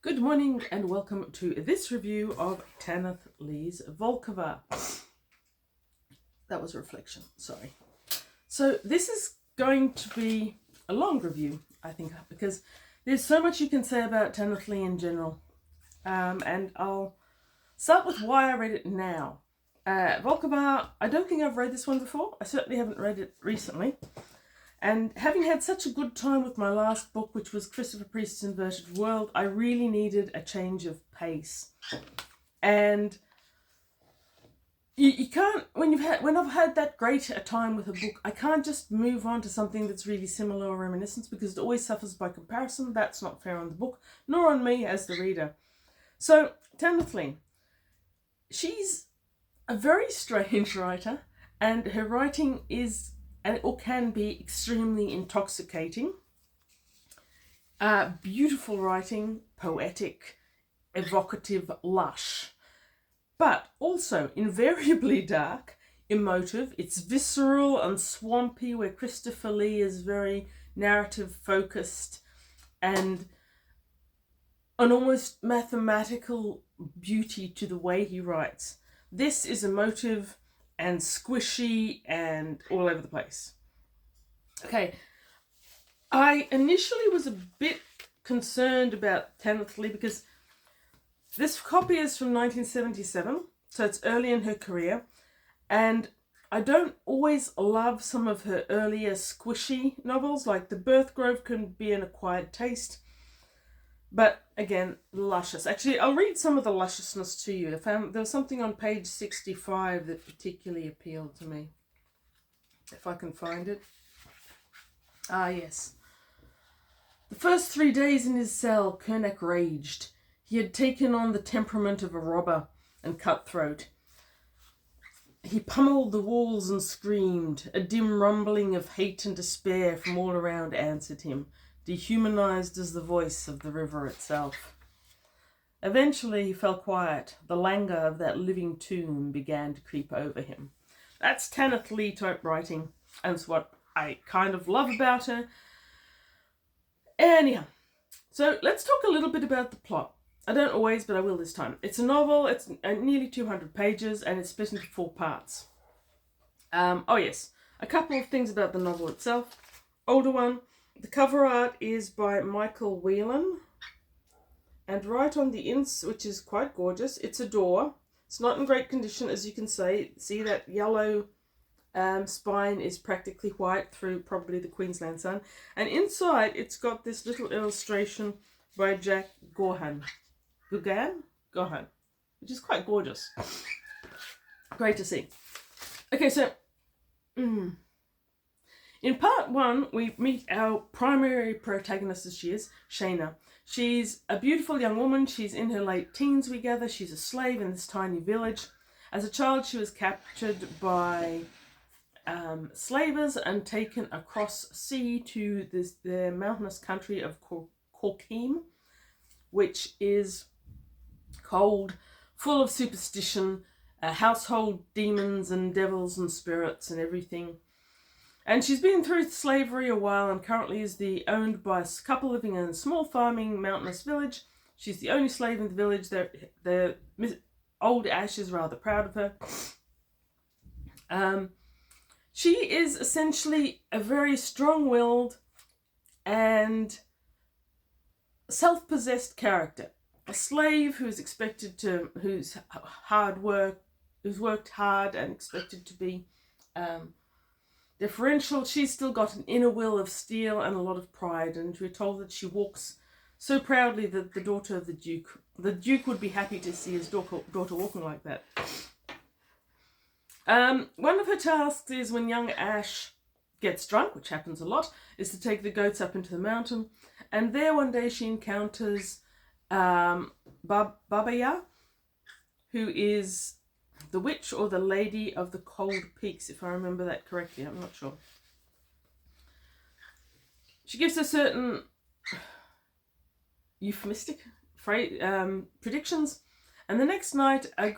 Good morning and welcome to this review of Tanith Lee's Volkhavaar. That was a reflection, sorry. So this is going to be a long review, I think, because there's so much you can say about Tanith Lee in general. And I'll start with why I read it now. Volkhavaar, I don't think I've read this one before. I certainly haven't read it recently. And having had such a good time with my last book, which was Christopher Priest's Inverted World, I really needed a change of pace. And you can't, when I've had that great a time with a book, I can't just move on to something that's really similar or reminiscent, because it always suffers by comparison. That's not fair on the book, nor on me as the reader. So, Tanith Lee, she's a very strange writer, and her writing is or can be extremely intoxicating. Beautiful writing, poetic, evocative, lush, but also invariably dark, emotive. It's visceral and swampy, where Christopher Lee is very narrative focused, and an almost mathematical beauty to the way he writes. This is emotive and squishy and all over the place. Okay, I initially was a bit concerned about Tanith Lee because this copy is from 1977, so it's early in her career, and I don't always love some of her earlier squishy novels, like The Birth Grove can be an acquired taste, but again, luscious. Actually, I'll read some of the lusciousness to you. I found there was something on page 65 that particularly appealed to me. If I can find it. Ah, yes. The first 3 days in his cell, Kernak raged. He had taken on the temperament of a robber and cutthroat. He pummeled the walls and screamed. A dim rumbling of hate and despair from all around answered him, dehumanized as the voice of the river itself. Eventually he fell quiet. The languor of that living tomb began to creep over him. That's Tanith Lee type writing, and it's what I kind of love about her. Anyhow, so let's talk a little bit about the plot. I don't always, but I will this time. It's a novel, it's nearly 200 pages, and it's split into 4 parts. Oh yes, a couple of things about the novel itself. Older one. The cover art is by Michael Whelan, and right on the which is quite gorgeous, it's a door. It's not in great condition, as you can see that yellow spine is practically white through probably the Queensland sun, and inside it's got this little illustration by Jack Gohan, which is quite gorgeous. Great to see. Okay, so in part 1, we meet our primary protagonist, as she is, Shayna. She's a beautiful young woman. She's in her late teens, we gather. She's a slave in this tiny village. As a child, she was captured by slavers and taken across sea to the mountainous country of Korkim, which is cold, full of superstition, household demons and devils and spirits and everything. And she's been through slavery a while and currently is owned by a couple living in a small farming mountainous village. She's the only slave in the village. The old Ash is rather proud of her. She is essentially a very strong-willed and self-possessed character. A slave who's worked hard and expected to be deferential. She's still got an inner will of steel and a lot of pride, and we're told that she walks so proudly that the daughter of the Duke would be happy to see his daughter walking like that. One of her tasks is, when young Ash gets drunk, which happens a lot, is to take the goats up into the mountain, and there one day she encounters Babaya, who is the witch or the lady of the cold peaks, if I remember that correctly. I'm not sure. She gives a certain euphemistic predictions, and the next night a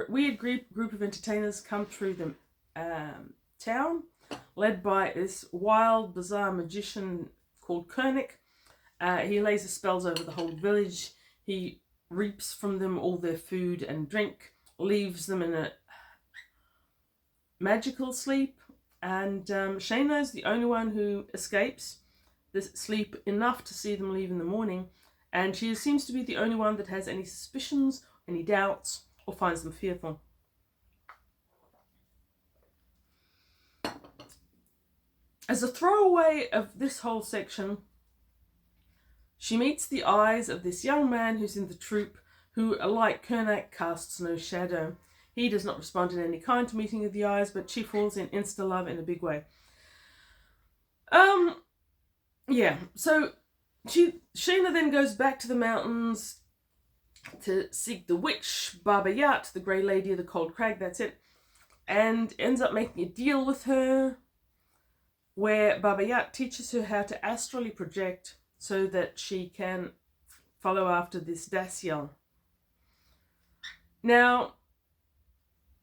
weird group of entertainers come through the town, led by this wild, bizarre magician called Kernak. He lays his spells over the whole village. He reaps from them all their food and drink, leaves them in a magical sleep, and Shayna is the only one who escapes this sleep enough to see them leave in the morning, and she seems to be the only one that has any suspicions, any doubts, or finds them fearful. As a throwaway of this whole section, she meets the eyes of this young man who's in the troupe, who, like Kernak, casts no shadow. He does not respond in any kind to meeting of the eyes, but she falls in insta-love in a big way. Yeah, so Shayna then goes back to the mountains to seek the witch, Baba Yat, the Grey Lady of the Cold Crag, that's it, and ends up making a deal with her where Baba Yat teaches her how to astrally project so that she can follow after this Daciel. Now,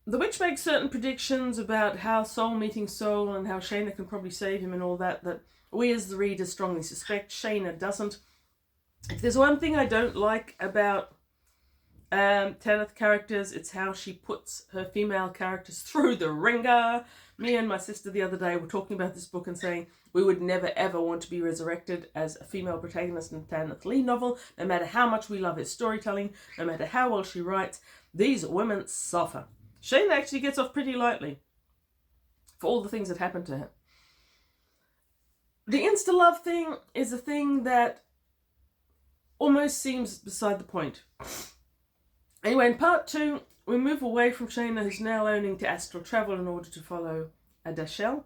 the witch makes certain predictions about how soul meeting soul and how Shayna can probably save him and all that we as the reader strongly suspect. Shayna doesn't. If there's one thing I don't like about Tanith characters, it's how she puts her female characters through the ringer. Me and my sister the other day were talking about this book and saying we would never ever want to be resurrected as a female protagonist in a Tanith Lee novel, no matter how much we love his storytelling, no matter how well she writes. These women suffer. Shayna actually gets off pretty lightly for all the things that happen to her. The insta-love thing is a thing that almost seems beside the point. Anyway, in part 2, we move away from Shayna, who's now learning to astral travel in order to follow a Daciel,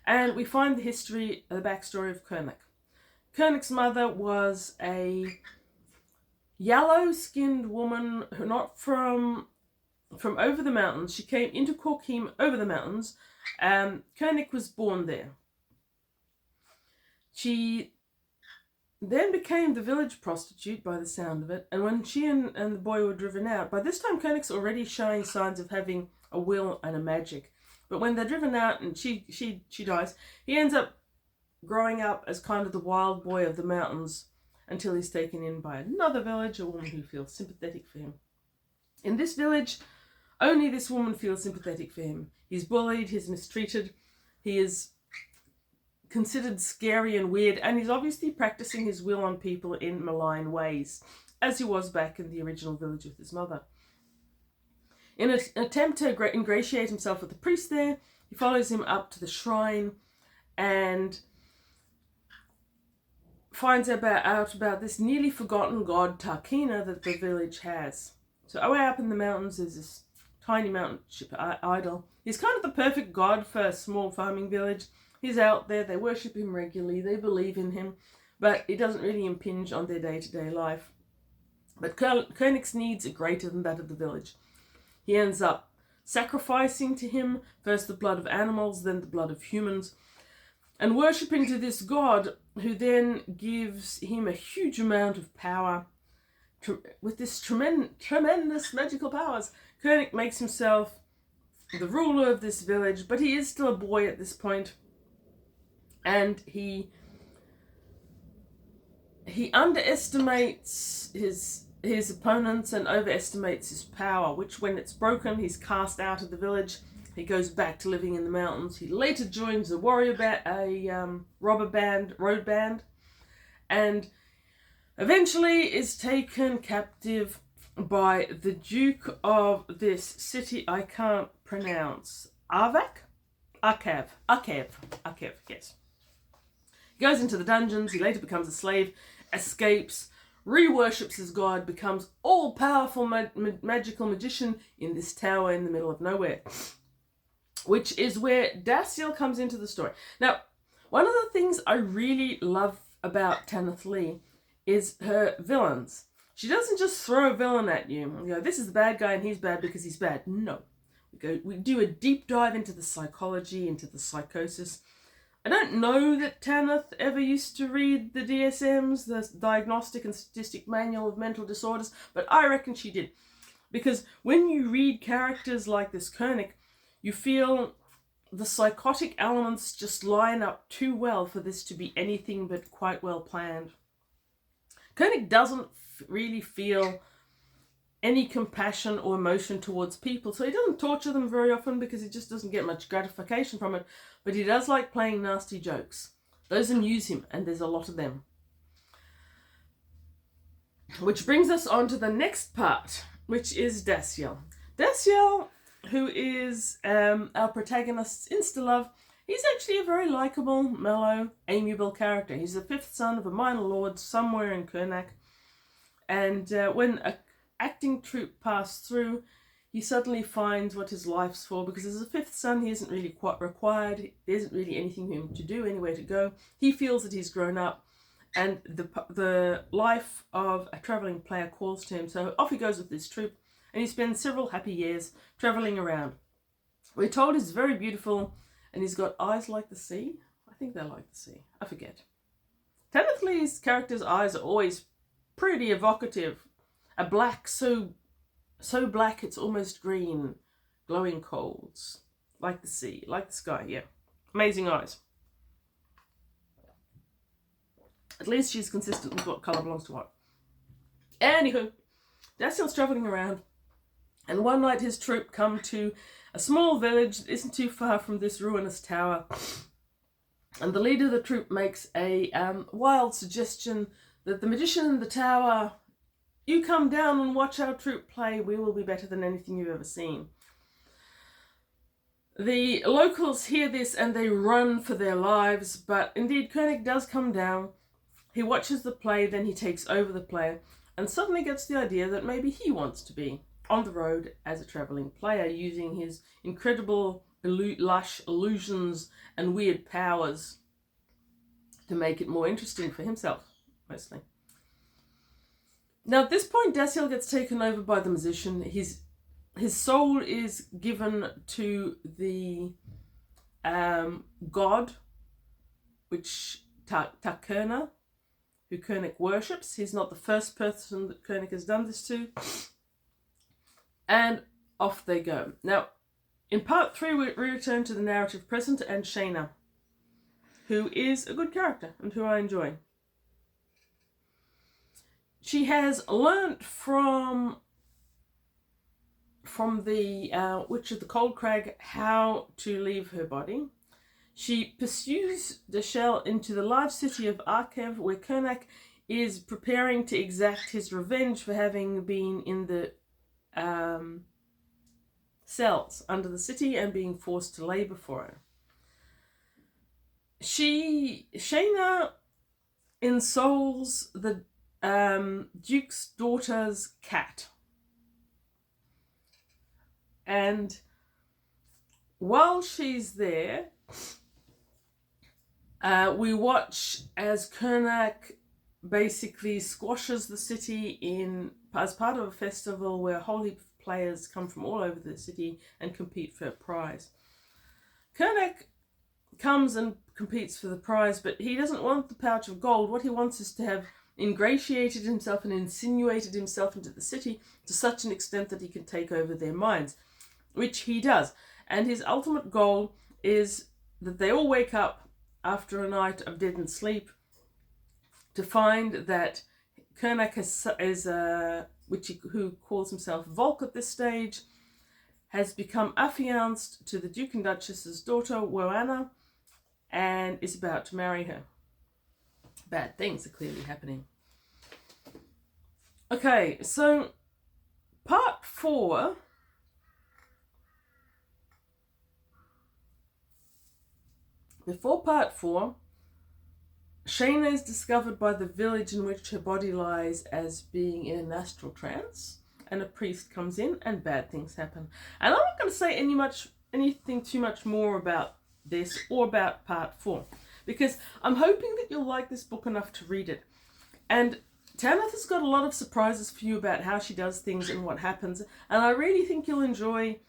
and we find the history, the backstory of Kernak. Kernak's mother was a yellow-skinned woman, who not from over the mountains. She came into Korkim over the mountains. Kernak was born there. She then became the village prostitute by the sound of it, and when she and the boy were driven out, by this time Kernak's already showing signs of having a will and a magic. But when they're driven out and she dies, he ends up growing up as kind of the wild boy of the mountains until he's taken in by another village, a woman who feels sympathetic for him. In this village, only this woman feels sympathetic for him. He's bullied, he's mistreated, he is considered scary and weird, and he's obviously practicing his will on people in malign ways, as he was back in the original village with his mother. In an attempt to ingratiate himself with the priest there, he follows him up to the shrine and finds out about this nearly forgotten god Tarkina that the village has. So way up in the mountains there's this tiny mountain idol. He's kind of the perfect god for a small farming village. He's out there, they worship him regularly, they believe in him, but it doesn't really impinge on their day-to-day life. But Kernak's needs are greater than that of the village. He ends up sacrificing to him first the blood of animals, then the blood of humans, and worshipping to this god, who then gives him a huge amount of power. With this tremendous magical powers, Kernak makes himself the ruler of this village, but he is still a boy at this point. And he underestimates his opponents and overestimates his power, which when it's broken, he's cast out of the village. He goes back to living in the mountains. He later joins a road band, and eventually is taken captive by the Duke of this city I can't pronounce. Arkev, yes. He goes into the dungeons, he later becomes a slave, escapes, re-worships his god, becomes all-powerful magical magician in this tower in the middle of nowhere. Which is where Daciel comes into the story. Now, one of the things I really love about Tanith Lee is her villains. She doesn't just throw a villain at you. You know, this is the bad guy and he's bad because he's bad. No. We do a deep dive into the psychology, into the psychosis. I don't know that Tanith ever used to read the DSMs, the Diagnostic and Statistic Manual of Mental Disorders, but I reckon she did. Because when you read characters like this Kernak, you feel the psychotic elements just line up too well for this to be anything but quite well planned. Kernak doesn't really feel any compassion or emotion towards people. So he doesn't torture them very often because he just doesn't get much gratification from it. But he does like playing nasty jokes. Those amuse him, and there's a lot of them. Which brings us on to the next part, which is Daciel. Daciel, who is our protagonist's insta-love, he's actually a very likeable, mellow, amiable character. He's the fifth son of a minor lord somewhere in Kernak. And when an acting troupe passed through, he suddenly finds what his life's for, because as a fifth son, he isn't really quite required. There isn't really anything for him to do, anywhere to go. He feels that he's grown up, and the life of a travelling player calls to him. So off he goes with this troupe, and he spends several happy years travelling around. We're told he's very beautiful, and he's got eyes like the sea. I think they're like the sea. I forget. Tanith Lee's character's eyes are always pretty evocative. A black, so black it's almost green, glowing coals, like the sea, like the sky. Yeah, amazing eyes. At least she's consistent with what colour belongs to what. Anywho, Daciel's travelling around, and one night his troupe come to a small village that isn't too far from this ruinous tower, and the leader of the troupe makes a wild suggestion that the magician in the tower, you come down and watch our troupe play, we will be better than anything you've ever seen. The locals hear this and they run for their lives, but indeed Koenig does come down. He watches the play, then he takes over the play, and suddenly gets the idea that maybe he wants to be on the road as a travelling player, using his incredible lush illusions and weird powers to make it more interesting for himself, mostly. Now at this point, Daciel gets taken over by the musician. His soul is given to the god, which Takerna, who Koenig worships. He's not the first person that Koenig has done this to. And off they go. Now, in part 3, we return to the narrative present and Shayna, who is a good character and who I enjoy. She has learnt from the Witch of the Cold Crag how to leave her body. She pursues Daciel into the large city of Arkev, where Kernak is preparing to exact his revenge for having been in the cells under the city and being forced to labour for her. Shayna ensouls the Duke's daughter's cat. And while she's there, we watch as Kernak basically squashes the city as part of a festival where a whole heap of players come from all over the city and compete for a prize. Kernak comes and competes for the prize, but he doesn't want the pouch of gold. What he wants is to have ingratiated himself and insinuated himself into the city to such an extent that he can take over their minds, which he does. And his ultimate goal is that they all wake up after a night of dead and sleep to find that Kernak who calls himself Volk at this stage, has become affianced to the Duke and Duchess's daughter, Woanna, and is about to marry her. Bad things are clearly happening. Okay, so part 4 before part 4, Shayna is discovered by the village in which her body lies as being in an astral trance, and a priest comes in and bad things happen. And I'm not going to say anything too much more about this or about part 4, because I'm hoping that you'll like this book enough to read it. And Tanith has got a lot of surprises for you about how she does things and what happens, and I really think you'll enjoy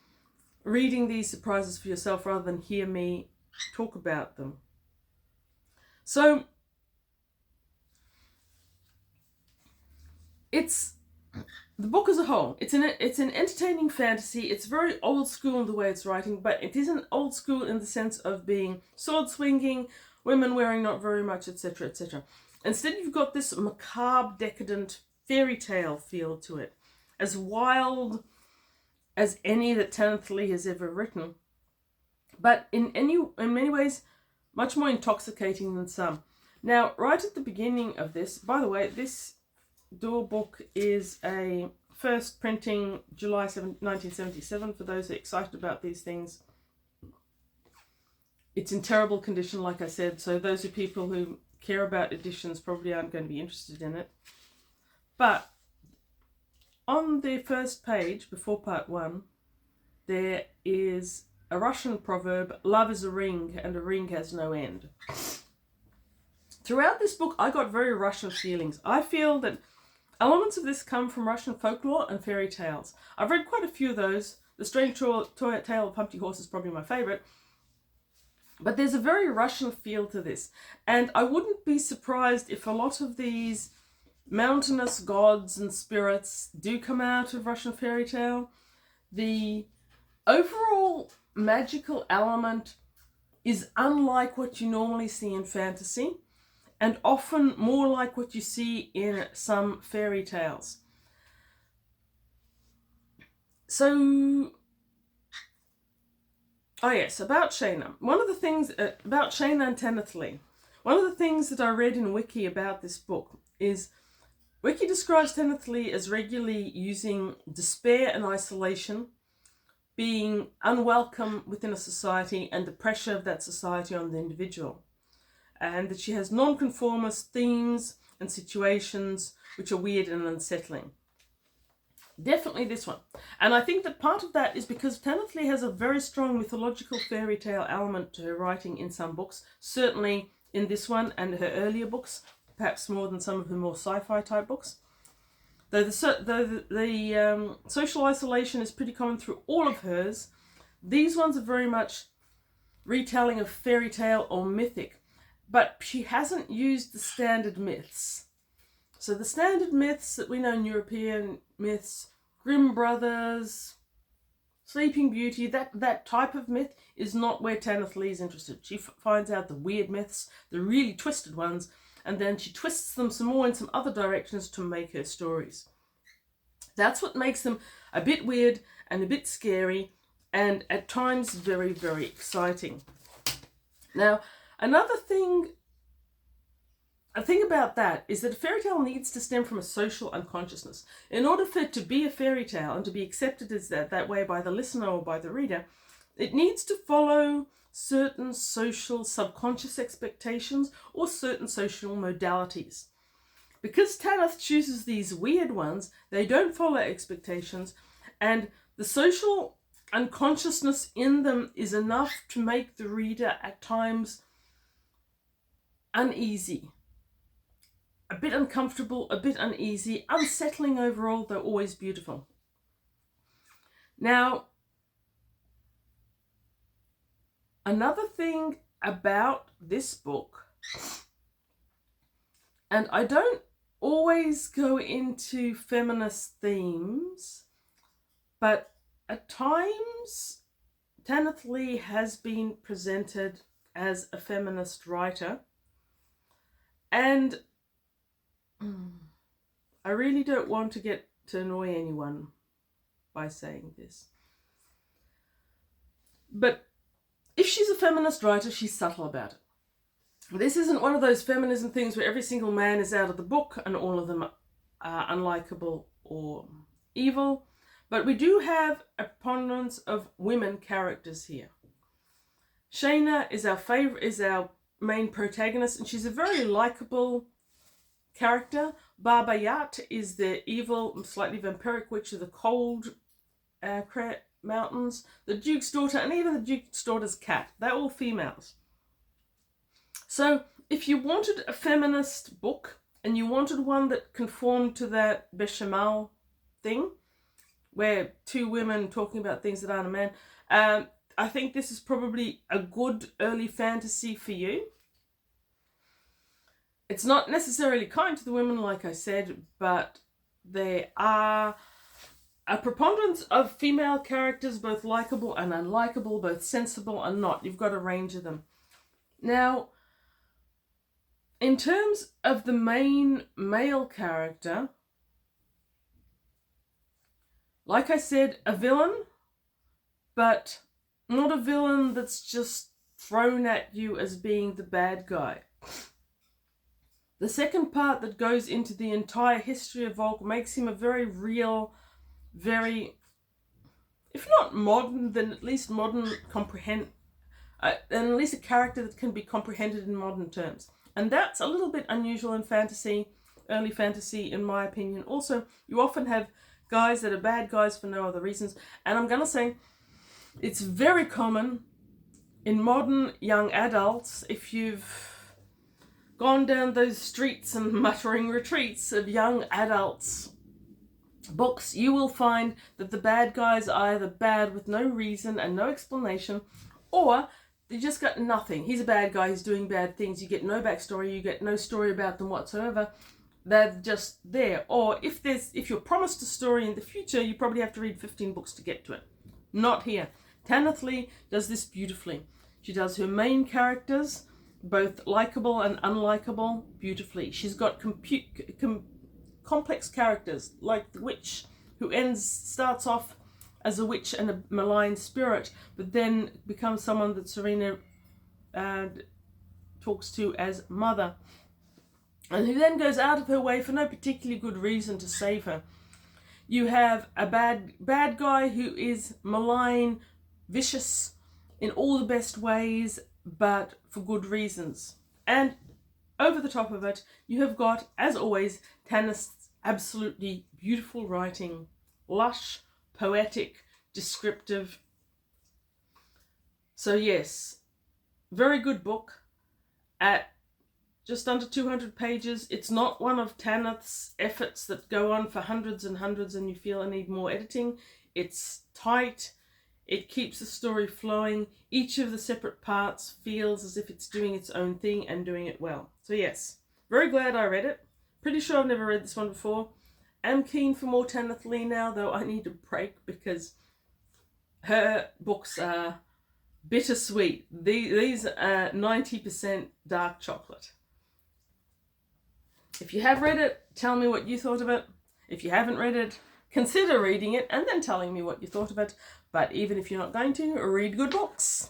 reading these surprises for yourself rather than hear me talk about them. So it's the book as a whole. It's an entertaining fantasy. It's very old school in the way it's writing, but it isn't old school in the sense of being sword swinging, women wearing not very much, etc., etc. Instead, you've got this macabre, decadent fairy tale feel to it, as wild as any that Tanith Lee has ever written, but in many ways much more intoxicating than some. Now, right at the beginning of this, by the way, this Door book is a first printing July 1977, for those who are excited about these things. It's in terrible condition, like I said, so those are people who care about editions probably aren't going to be interested in it. But on the first page, before part 1, there is a Russian proverb, love is a ring and a ring has no end. Throughout this book, I got very Russian feelings. I feel that elements of this come from Russian folklore and fairy tales. I've read quite a few of those. The Strange Tale of Humpty Horse is probably my favourite. But there's a very Russian feel to this. And I wouldn't be surprised if a lot of these mountainous gods and spirits do come out of Russian fairy tale. The overall magical element is unlike what you normally see in fantasy, and often more like what you see in some fairy tales. So, about Shayna. One of the things about Shayna and Tanith Lee, one of the things that I read in Wiki about this book is Wiki describes Tanith Lee as regularly using despair and isolation, being unwelcome within a society, and the pressure of that society on the individual. And that she has nonconformist themes and situations which are weird and unsettling. Definitely this one. And I think that part of that is because Tanith Lee has a very strong mythological fairy tale element to her writing in some books, certainly in this one and her earlier books, perhaps more than some of her more sci-fi type books. Though the social isolation is pretty common through all of hers, these ones are very much retelling of fairy tale or mythic. But she hasn't used the standard myths. So the standard myths that we know in European myths, Grimm Brothers, Sleeping Beauty, that type of myth is not where Tanith Lee is interested. She finds out the weird myths, the really twisted ones, and then she twists them some more in some other directions to make her stories. That's what makes them a bit weird and a bit scary, and at times very, very exciting. Now, another thing, a thing about that is that a fairy tale needs to stem from a social unconsciousness. In order for it to be a fairy tale and to be accepted as that way by the listener or by the reader, it needs to follow certain social subconscious expectations or certain social modalities. Because Tanith chooses these weird ones, they don't follow expectations, and the social unconsciousness in them is enough to make the reader at times uneasy, a bit uncomfortable, a bit uneasy, unsettling overall, though always beautiful. Now, another thing about this book, and I don't always go into feminist themes, but at times Tanith Lee has been presented as a feminist writer. And I really don't want to get to annoy anyone by saying this. But if she's a feminist writer, she's subtle about it. This isn't one of those feminism things where every single man is out of the book and all of them are unlikable or evil. But we do have a preponderance of women characters here. Shayna is our main protagonist, and she's a very likable character. Baba Yat is the evil, slightly vampiric witch of the cold mountains. The Duke's daughter, and even the Duke's daughter's cat. They're all females. So if you wanted a feminist book, and you wanted one that conformed to that bechamel thing, where two women talking about things that aren't a man, I think this is probably a good early fantasy for you. It's not necessarily kind to the women, like I said, but there are a preponderance of female characters, both likable and unlikable, both sensible and not. You've got a range of them. Now, in terms of the main male character, like I said, a villain, but not a villain that's just thrown at you as being the bad guy. The second part that goes into the entire history of Volk makes him a very real, very, if not modern, then at least modern and at least a character that can be comprehended in modern terms. And that's a little bit unusual in fantasy, early fantasy, in my opinion. Also, you often have guys that are bad guys for no other reasons. And I'm going to say it's very common in modern young adults, if you've gone down those streets and muttering retreats of young adults books, you will find that the bad guys are either bad with no reason and no explanation, or they just got nothing. He's a bad guy, he's doing bad things. You get no backstory, you get no story about them whatsoever. They're just there. Or if you're promised a story in the future, you probably have to read 15 books to get to it. Not here. Tanith Lee does this beautifully. She does her main characters, both likable and unlikable, beautifully. She's got complex characters, like the witch, who starts off as a witch and a malign spirit, but then becomes someone that Serena talks to as mother, and who then goes out of her way for no particularly good reason to save her. You have a bad guy who is malign, vicious in all the best ways, but for good reasons. And over the top of it, you have got, as always, Tanith's absolutely beautiful writing. Lush, poetic, descriptive. So yes, very good book. At just under 200 pages. It's not one of Tanith's efforts that go on for hundreds and hundreds and you feel I need more editing. It's tight. It keeps the story flowing. Each of the separate parts feels as if it's doing its own thing and doing it well. So yes, very glad I read it. Pretty sure I've never read this one before. I'm keen for more Tanith Lee now, though I need a break because her books are bittersweet. These are 90% dark chocolate. If you have read it, tell me what you thought of it. If you haven't read it, consider reading it and then telling me what you thought of it. But even if you're not going to, read good books.